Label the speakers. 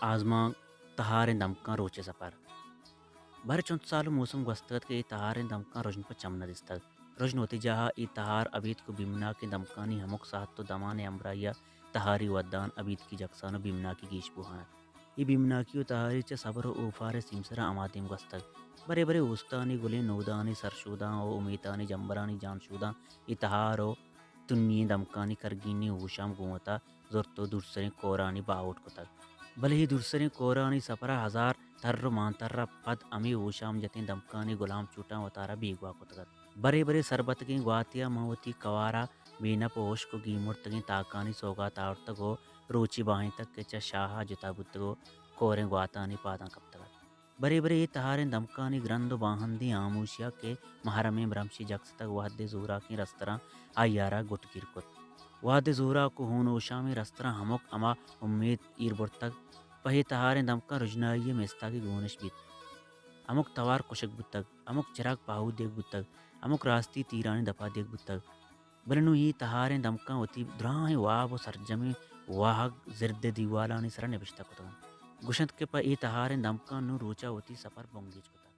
Speaker 1: آزما تہاریں دمکاں روچے سپر بر چونت سال موسم گوستگت کے ای تہاریں دمکاں رجن پر چمنا دستگ رجن ہوتی جہاں ای تہار ابیت کو بیمنا کے دمکانی ہمک ساتھ تو دمان امبرایا تہاری ودان ابیت کی جکسان بیمنا کی گیش بوہان ای بیمنا کی تہاری چ صبر و اوفار سیمسرا امادیم گوستگ برے برے اوستانی گلے نودانی سرشوداں او امیتانی جمبرانی جانشوداں ای تہارو تنی دمکانی کرگینی اوشام گوتا زرتو درسریں کورانی باوٹ کتگ بلے ہی درسریں کورانی سپرا ہزار تر مان تر پد امی اوشام جتیں دمکانی غلام چوٹاں وتارا بیگوا کتگت برے برے سربت گیں گواتیا موتی کوارا بینا پوش کو گی مرتگیں تاکانی سوگا تاورتگو روچی باہیں تک کے چا شاہا جتا بتگو کوریں گواتانی پاداں کپتگت برے برے یہ تہاریں دمکانی گرند و باہندی آموشیا کے محرمیں برمشی جگستگ وحد زورا کی رستراں آیارا گٹ گیر کت وحد زورا کو ہون اوشام رستراں ہمک اما امید ایر برتگ پہی تہاریں دمکا رجنائی میستا کی گونش بیت امک توار کشک بتگ امک چراغ پاہو دیگ بتگ امک راستی تیرانی دپا دیگ بتگ بلنو ای تہاریں دمکاں وتی درائیں واب و سرجمیں واہگ زرد دیوالانی سرا نبشتہ کتگن گشنت کے پا ای تہاریں دمکاں نو روچا وتی سفر بونگیچ کتگ